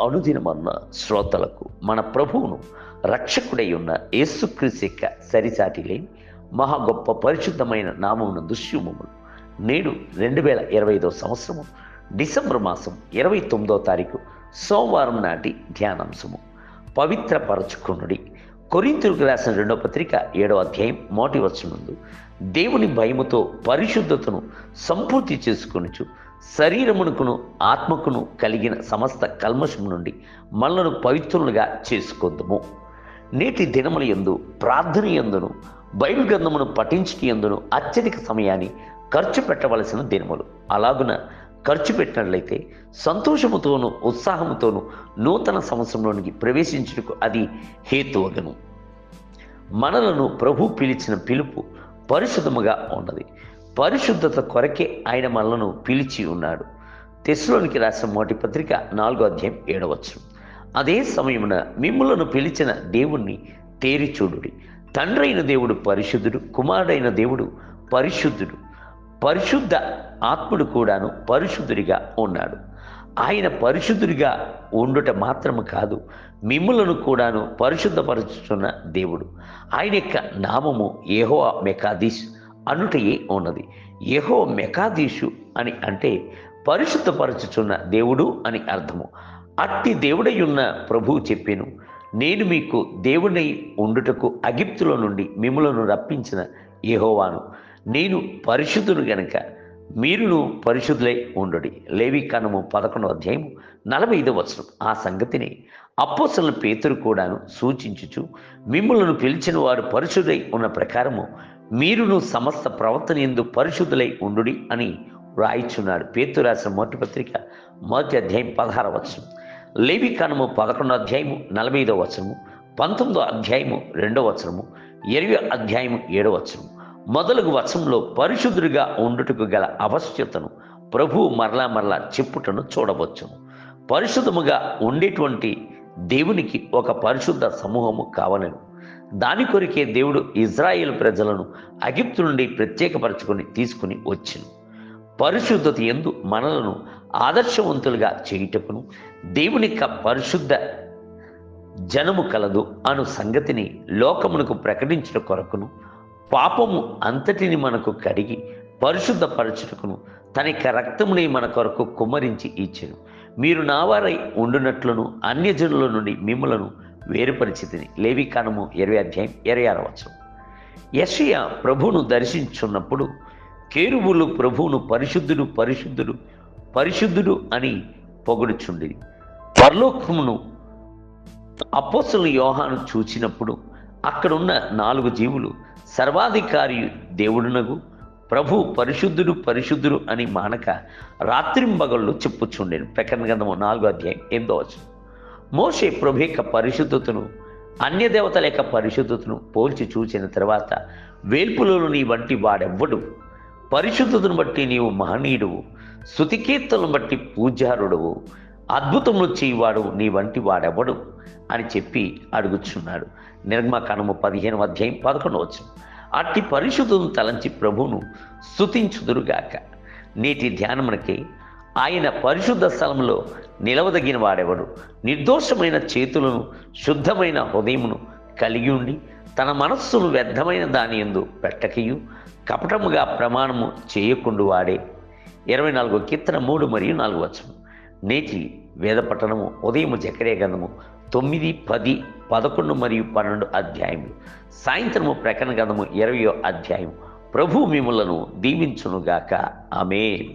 అనుదినమన్న శ్రోతలకు మన ప్రభువును రక్షకుడై ఉన్న యేసుక్రీస్తు యొక్క సరిసాటి లేని మహా గొప్ప పరిశుద్ధమైన నామమున దుశ్యుమములు నేడు 2025 సంవత్సరము డిసెంబర్ మాసం 29వ తారీఖు సోమవారం నాటి ధ్యానాంశము. పవిత్రపరచుకునుడి. కొరింథీయులకు రాసిన 2వ పత్రిక 7వ అధ్యాయం 1వ వచనముందు దేవుని భయముతో పరిశుద్ధతను సంపూర్తి చేసుకొనుచు శరీరమునకును ఆత్మకును కలిగిన సమస్త కల్మషము నుండి మనలను పవిత్రులుగా చేసుకొందుము. నేటి దినముల యందు ప్రార్థన యందును బైబిల్ గ్రంథమును పఠించుట యందును అత్యధిక సమయాన్ని ఖర్చు పెట్టవలసిన దినములు. అలాగున ఖర్చు పెట్టినట్లయితే సంతోషముతోనూ ఉత్సాహముతోనూ నూతన సంవత్సరంలోనికి ప్రవేశించుటకు అది హేతువగను. మనలను ప్రభు పిలిచిన పిలుపు పరిశుద్ధముగా ఉన్నది. పరిశుద్ధత కొరకే ఆయన మనలను పిలిచి ఉన్నాడు. తెస్సలోనికి రాసిన మొదటి పత్రిక 4వ అధ్యాయం 7వ వచనం. అదే సమయమున మిమ్ములను పిలిచిన దేవుణ్ణి తేరి చూడుడి. తండ్రైన దేవుడు పరిశుద్ధుడు, కుమారుడైన దేవుడు పరిశుద్ధుడు, పరిశుద్ధ ఆత్ముడు కూడాను పరిశుద్ధుడిగా ఉన్నాడు. ఆయన పరిశుద్ధుడిగా ఉండుట మాత్రము కాదు, మిమ్ములను కూడాను పరిశుద్ధపరచుతున్న దేవుడు. ఆయన యొక్క నామము యెహోవా మెకాదీష్ అనుటయే ఉన్నది. యెహోవా మెకాదీషు అని అంటే పరిశుద్ధపరచుచున్న దేవుడు అని అర్థము. అట్టి దేవుడై ఉన్న ప్రభువు చెప్పెను, నేను మీకు దేవుడై ఉండుటకు ఐగుప్తులో నుండి మిమ్ములను రప్పించిన యెహోవాను. నేను పరిశుద్ధుడు గనుక మీరును పరిశుద్ధులై ఉండుడి. లేవికాండము 11వ అధ్యాయం 45వ వచనం. ఆ సంగతిని అపోస్తలుల పేతురు కూడాను సూచించుచు, మిమ్ములను పిలిచిన వారు పరిశుద్ధులై ఉన్న ప్రకారము మీరును సమస్త ప్రవర్తన యందు పరిశుద్ధులై ఉండుడి అని రాయిచున్నాడు. పేతురు రాసిన మొదటి పత్రిక 1వ అధ్యాయం 16వ వచనం. లేవికాండము 11వ అధ్యాయము 45వ వచనము, 19వ అధ్యాయము 2వ వచనము, 20వ అధ్యాయము 7వ వచనము మొదలగు వచనంలో పరిశుద్ధుడిగా ఉండుటకు గల అవశ్యతను ప్రభువు మరలా చెప్పుటను చూడవచ్చును. పరిశుద్ధముగా ఉండేటువంటి దేవునికి ఒక పరిశుద్ధ సమూహము కావాలను. దాని కొరికే దేవుడు ఇజ్రాయేలు ప్రజలను ఐగుప్తు నుండి ప్రత్యేకపరచుకొని తీసుకుని వచ్చెను. పరిశుద్ధత యందు మనలను ఆదర్శవంతులుగా చేయుటకును దేవుని యొక్క పరిశుద్ధ జనము కలదు అను సంగతిని లోకమునకు ప్రకటించుట కొరకును, పాపము అంతటిని మనకు కడిగి పరిశుద్ధపరచుటకును తన యొక్క రక్తముని మన కొరకు కుమ్మరించి ఇచ్చెను. మీరు నావారై ఉండునట్లును అన్యజనుల నుండి మిమ్ములను వేరుపరిచితిని. లేవికాండము 20వ అధ్యాయం 26వ వచనం. యెషయా ప్రభువును దర్శించున్నప్పుడు కేరుబులు ప్రభువును పరిశుద్ధుడు పరిశుద్ధుడు పరిశుద్ధుడు అని పొగుడుచుండి. పరలోకమును అపోస్తలుని యోహాను చూచినప్పుడు అక్కడున్న 4 జీవులు సర్వాధికారి దేవుడునగు ప్రభు పరిశుద్ధుడు పరిశుద్ధుడు అని మానక రాత్రింబగళ్ళు చెప్పుచుండెను. ప్రకటన గ్రంథము 4వ అధ్యాయం 8వ వచనం. మోషే ప్రభు యొక్క పరిశుద్ధతను అన్యదేవతల యొక్క పరిశుద్ధతను పోల్చి చూసిన తర్వాత వేల్పులలో నీ వంటి వాడెవ్వడు, పరిశుద్ధతను బట్టి నీవు మహనీయుడువు, స్తుతికీర్తనను బట్టి పూజ్యారుడువు, అద్భుతములు చేయవాడు నీ వంటి వాడెవ్వడు అని చెప్పి అడుగుచున్నాడు. నిర్గమకాండము 15వ అధ్యాయం 11వ వచనం. అట్టి పరిశుద్ధులను తలంచి ప్రభువును స్తుతించుదురుగాక. నేటి ధ్యానమునకి ఆయన పరిశుద్ధ స్థలంలో నిలవదగిన వాడెవడు? నిర్దోషమైన చేతులను శుద్ధమైన హృదయమును కలిగి ఉండి తన మనస్సును వ్యర్థమైన దాని యందు పెట్టకయు కపటముగా ప్రమాణము చేయకుండు వాడే. 24వ కీర్తన 3 మరియు 4 వచనం. నేటి వేద పట్టణము ఉదయము జకర్యా గ్రంథము 9, 10, 11 మరియు 12 అధ్యాయములు. సాయంత్రము ప్రకటన గ్రంథము 20వ అధ్యాయం. ప్రభు మిమ్ములను దీవించునుగాక. ఆమేన్.